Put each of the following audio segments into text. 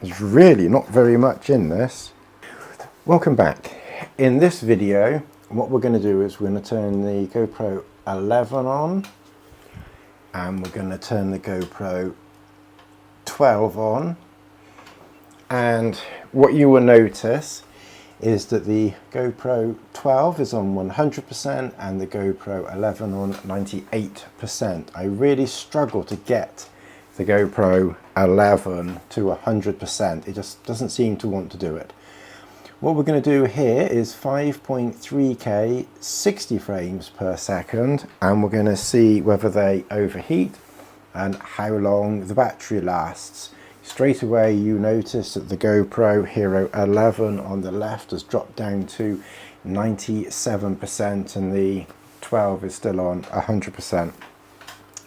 There's really not very much in this. Welcome back. In this video, what we're going to do is we're going to turn the GoPro 11 on, and we're going to turn the GoPro 12 on, and what you will notice is that the GoPro 12 is on 100% and the GoPro 11 on 98%. I really struggle to get the GoPro 11 to 100%. It just doesn't seem to want to do it. What we're going to do here is 5.3K 60 frames per second, and we're going to see whether they overheat and how long the battery lasts. Straight away you notice that the GoPro Hero 11 on the left has dropped down to 97% and the 12 is still on 100%.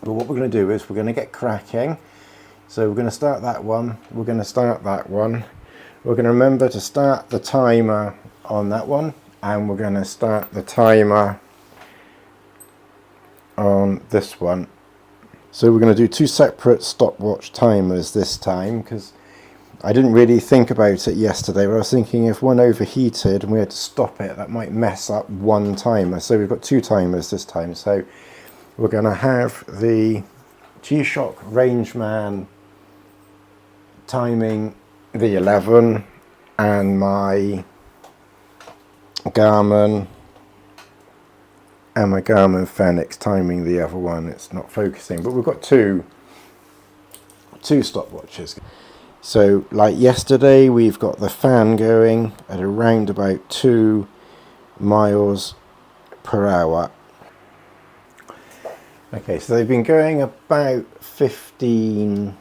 But what we're going to do is we're going to get cracking. So we're going to start that one, we're going to start that one. We're going to remember to start the timer on that one, and we're going to start the timer on this one. So we're going to do two separate stopwatch timers this time, because I didn't really think about it yesterday, but I was thinking if one overheated and we had to stop it, that might mess up one timer. So we've got two timers this time. So we're going to have the G-Shock Rangeman timing the 11 and my Garmin Fenix timing the other one. It's not focusing, but we've got two stopwatches. So like yesterday, we've got the fan going at around about 2 miles per hour. Okay, so they've been going about 15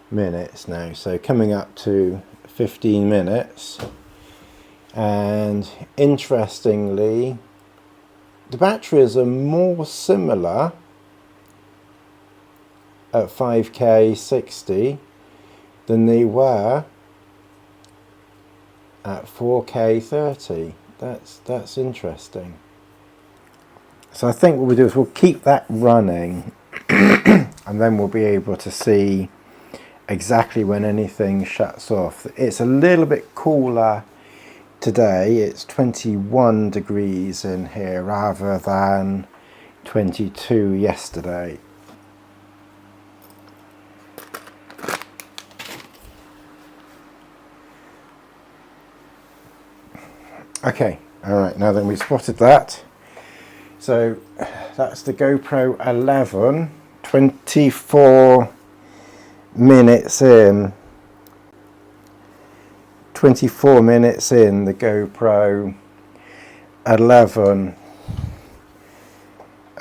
minutes now, so coming up to 15 minutes, and interestingly the batteries are more similar at 5K 60 than they were at 4K 30. That's interesting. So I think what we'll do is we'll keep that running and then we'll be able to see exactly when anything shuts off. It's a little bit cooler today. It's 21 degrees in here rather than 22 yesterday. Okay, all right, now then we spotted that. So that's the GoPro 11, 24 minutes in. 24 minutes in, the GoPro 11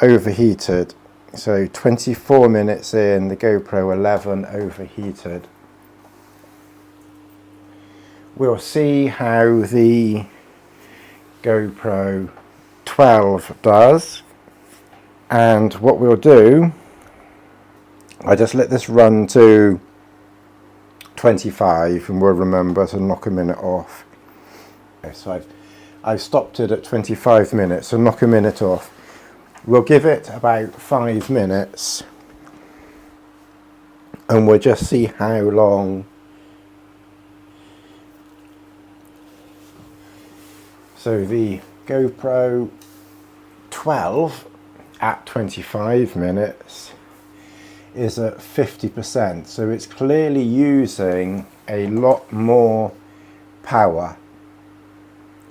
overheated. So 24 minutes in, the GoPro 11 overheated. We'll see how the GoPro 12 does, and what we'll do, I just let this run to 25 and we'll remember to knock a minute off. So I've stopped it at 25 minutes, so knock a minute off. We'll give it about 5 minutes and we'll just see how long. So the GoPro 12 at 25 minutes is at 50%, so it's clearly using a lot more power.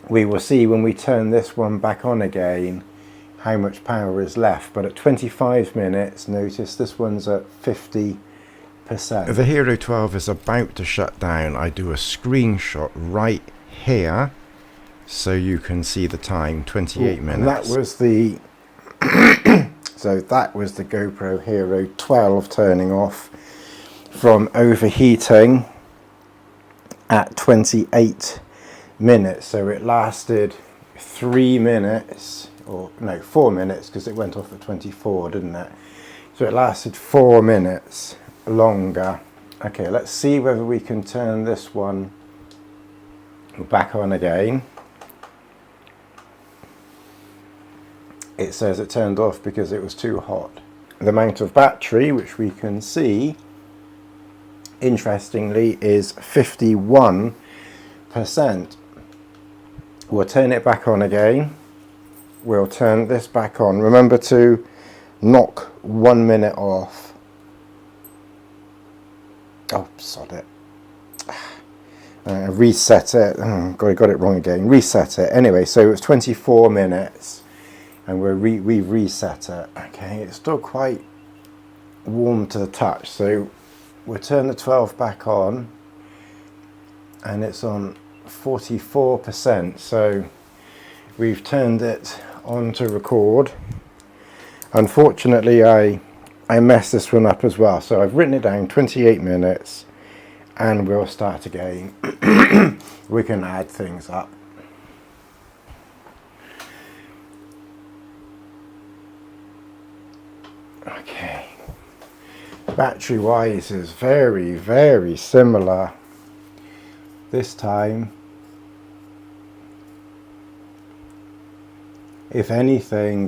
We will see when we turn this one back on again how much power is left, but at 25 minutes, notice this one's at 50%. The Hero 12 is about to shut down. I do a screenshot right here so you can see the time, 28 minutes. And that was the so that was the GoPro Hero 12 turning off from overheating at 28 minutes. So it lasted 3 minutes, or no, 4 minutes, because it went off at 24, didn't it? So it lasted 4 minutes longer. Okay, let's see whether we can turn this one back on again. It says it turned off because it was too hot. The amount of battery, which we can see interestingly, is 51%. We'll turn it back on again. We'll turn this back on. Remember to knock 1 minute off. Oh, sod it. Reset it. Oh, got it wrong again. Reset it. Anyway, so it's 24 minutes and we've reset it. Okay, it's still quite warm to the touch, so we'll turn the 12 back on and it's on 44%. So we've turned it on to record. Unfortunately, I messed this one up as well, so I've written it down 28 minutes and we'll start again. We can add things up. Okay, battery wise is very similar this time. If anything,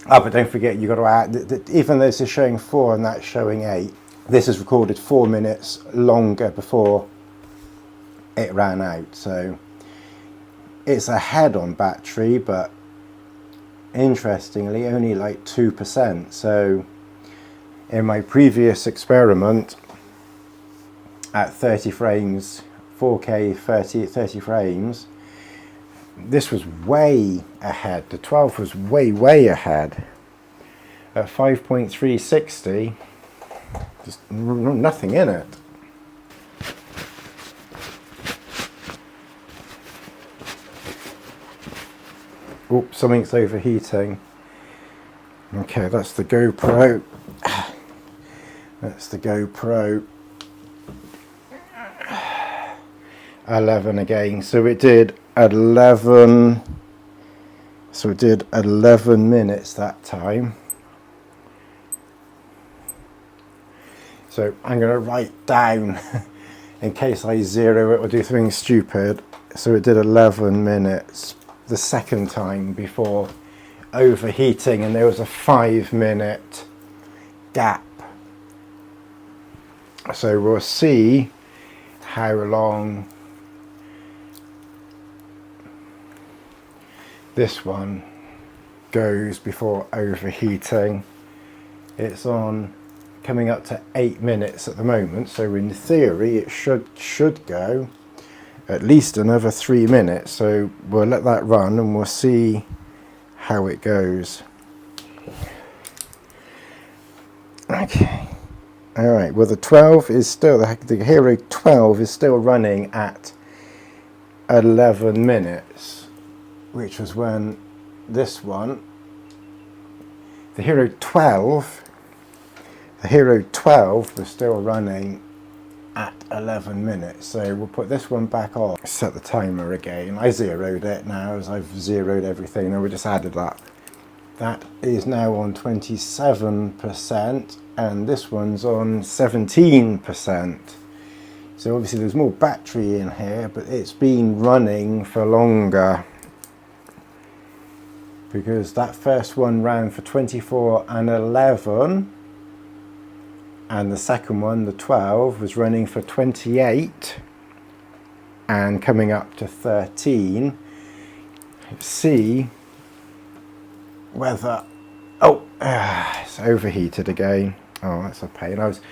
but don't forget, you've got to add, even though this is showing 4 and that's showing 8, this is recorded 4 minutes longer before it ran out. So it's ahead on battery, but interestingly only like 2%. So in my previous experiment at 30 frames, 4K 30 frames, this was way ahead. The 12 was way ahead. At 5.360, there's nothing in it. Oops, something's overheating. Okay, that's the GoPro. That's the GoPro 11 again. So it did 11. So it did 11 minutes that time. So I'm going to write down in case I zero it or do something stupid. So it did 11 minutes the second time before overheating, and there was a 5-minute gap. So we'll see how long this one goes before overheating. It's on coming up to 8 minutes at the moment, so in theory it should go at least another 3 minutes. So we'll let that run and we'll see how it goes. Okay, all right, well the 12 is still, the Hero 12 is still running at 11 minutes, which was when this one, the Hero 12 was still running at 11 minutes. So we'll put this one back on, set the timer again. I zeroed it now, as I've zeroed everything, and we just added that. That is now on 27%, and this one's on 17%. So obviously there's more battery in here, but it's been running for longer, because that first one ran for 24 and 11, and the second one, the 12, was running for 28 and coming up to 13. Let's see whether, it's overheated again. Oh, that's a pain. I was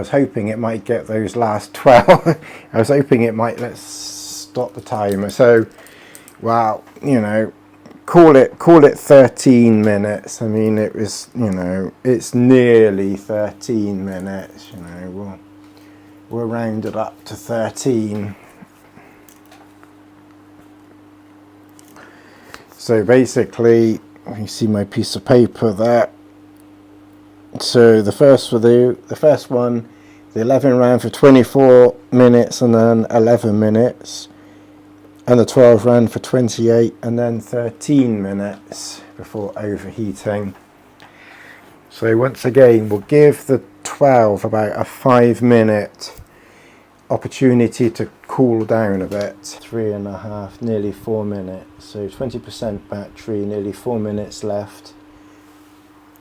hoping it might get those last 12. I was hoping it might, let's stop the timer. So, well, you know, call it 13 minutes. I mean, it was, you know, it's nearly 13 minutes, you know, we'll round it up to 13. So basically, you see my piece of paper there. So the first one, the 11 ran for 24 minutes and then 11 minutes. And the 12 ran for 28 and then 13 minutes before overheating. So once again, we'll give the 12 about a 5-minute opportunity to cool down a bit. 3.5, nearly 4 minutes. So 20% battery, nearly 4 minutes left.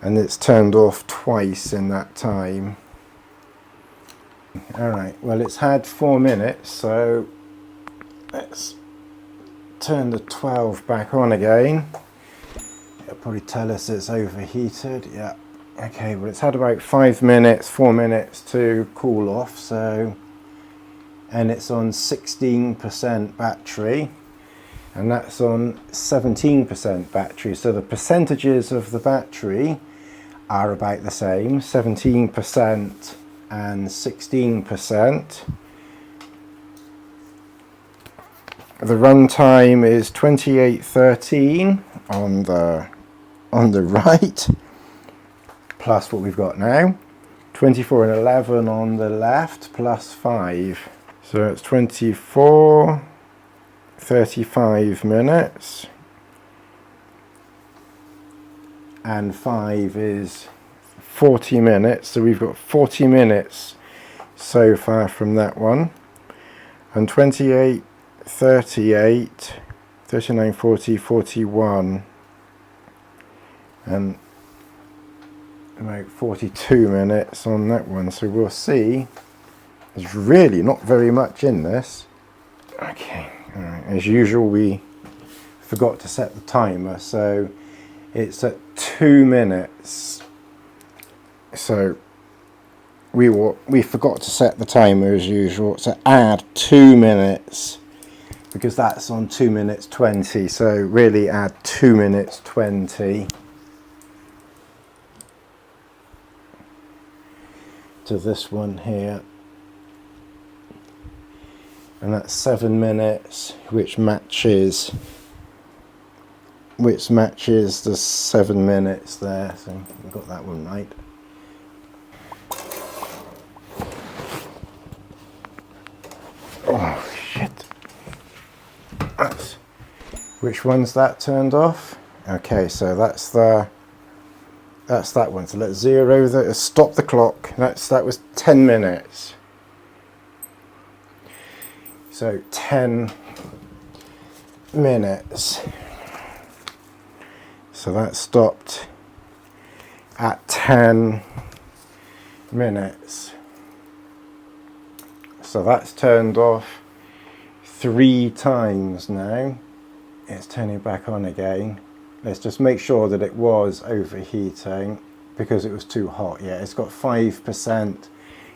And it's turned off twice in that time. All right, well, it's had 4 minutes, so let's turn the 12 back on again. It'll probably tell us it's overheated. Yeah. Okay, well, it's had about 5 minutes, 4 minutes to cool off, so, and it's on 16% battery, and that's on 17% battery. So the percentages of the battery are about the same, 17% and 16%. The runtime is 28:13 on the right, plus what we've got now, 24:11 on the left, plus 5. So it's 35 minutes, and 5 is 40 minutes. So we've got 40 minutes so far from that one, and 28, 38, 39, 40, 41, and about 42 minutes on that one. So we'll see. There's really not very much in this. Okay, all right. As usual, we forgot to set the timer, so it's at 2 minutes. So we forgot to set the timer as usual. So add 2 minutes, because that's on 2 minutes 20. So really add 2 minutes 20 to this one here, and that's 7 minutes, which matches the 7 minutes there. So we got that one right. Oh shit. Which one's that turned off? Okay, so that's that one. So let's stop the clock. That was 10 minutes. So 10 minutes. So that stopped at 10 minutes. So that's turned off 3 times now. It's turning back on again. Let's just make sure that it was overheating, because it was too hot. Yeah, it's got 5%.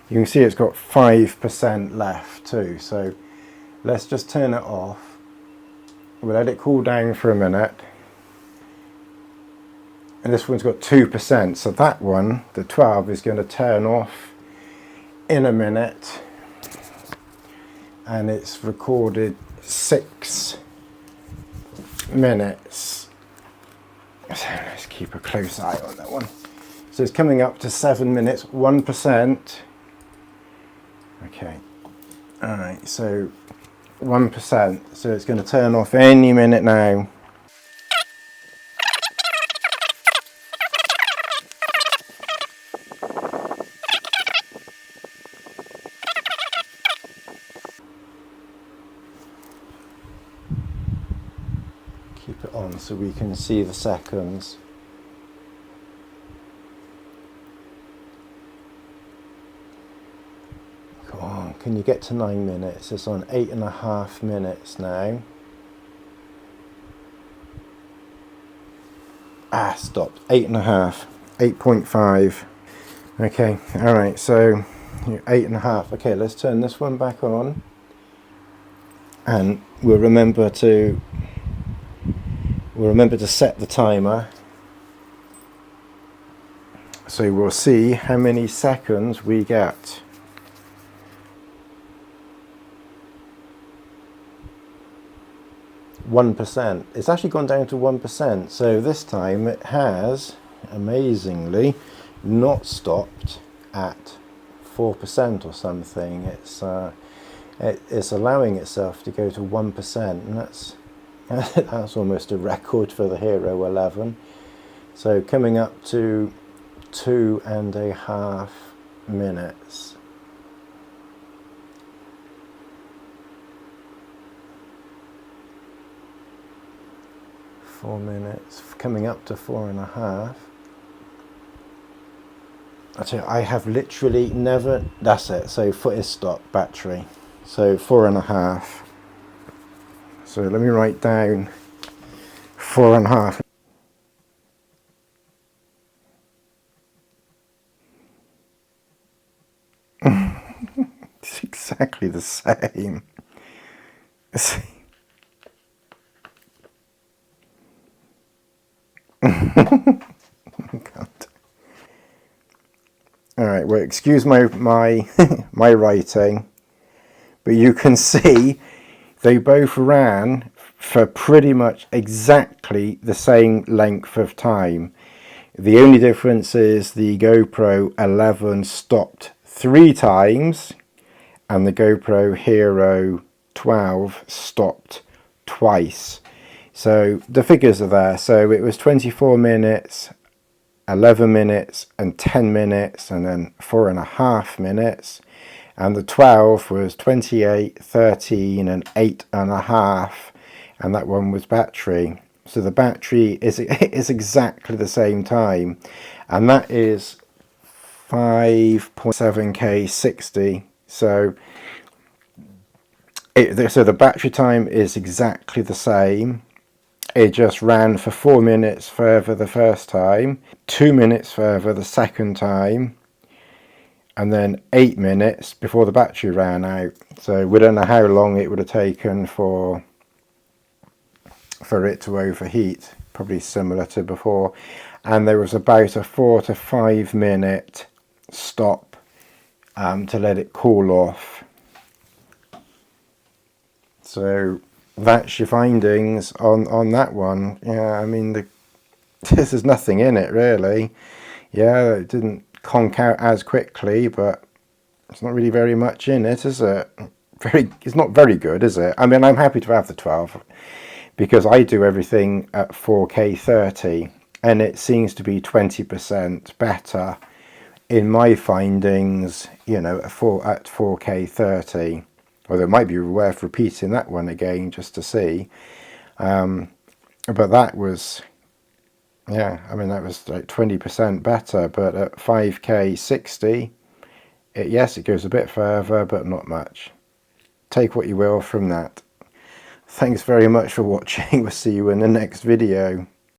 You can see it's got 5% left too. So let's just turn it off. We'll let it cool down for a minute. And this one's got 2%. So that one, the 12, is going to turn off in a minute. And it's recorded 6 minutes. So let's keep a close eye on that one. So it's coming up to 7 minutes, 1%. Okay. All right, so 1%. So it's going to turn off any minute now. Keep it on so we can see the seconds. Come on, can you get to 9 minutes? It's on 8.5 minutes now. Stopped. 8.5. 8.5. Okay, alright, so 8.5. Okay, let's turn this one back on. And we'll remember to set the timer, so we'll see how many seconds we get. %. It's actually gone down to 1%, so this time it has amazingly not stopped at 4% or something. It's allowing itself to go to 1%, and that's almost a record for the Hero 11. So coming up to 2.5 minutes. Four minutes, coming up to 4.5. I have literally never, that's it, so foot is stock battery, so 4.5. So let me write down 4.5. It's exactly the same. God. All right, well, excuse my my writing, but you can see they both ran for pretty much exactly the same length of time. The only difference is the GoPro 11 stopped 3 times and the GoPro Hero 12 stopped twice. So the figures are there. So it was 24 minutes, 11 minutes and 10 minutes and then 4.5 minutes, and the 12 was 28, 13 and 8.5, and that one was battery. So the battery is exactly the same time, and that is 5.7K 60. So so the battery time is exactly the same. It just ran for 4 minutes further the first time, 2 minutes further the second time, and then 8 minutes before the battery ran out. So we don't know how long it would have taken for it to overheat, probably similar to before. And there was about a 4 to 5 minute stop to let it cool off. So that's your findings on that one. Yeah, I mean, there's nothing in it really. Yeah, it didn't conk out as quickly, but it's not really very much in it, is it? It's not very good, is it? I mean, I'm happy to have the 12 because I do everything at 4K 30 and it seems to be 20% better in my findings, you know, at 4K 30. Although it might be worth repeating that one again just to see. But that was, yeah, I mean, that was like 20% better. But at 5K 60, yes, it goes a bit further, but not much. Take what you will from that. Thanks very much for watching. We'll see you in the next video.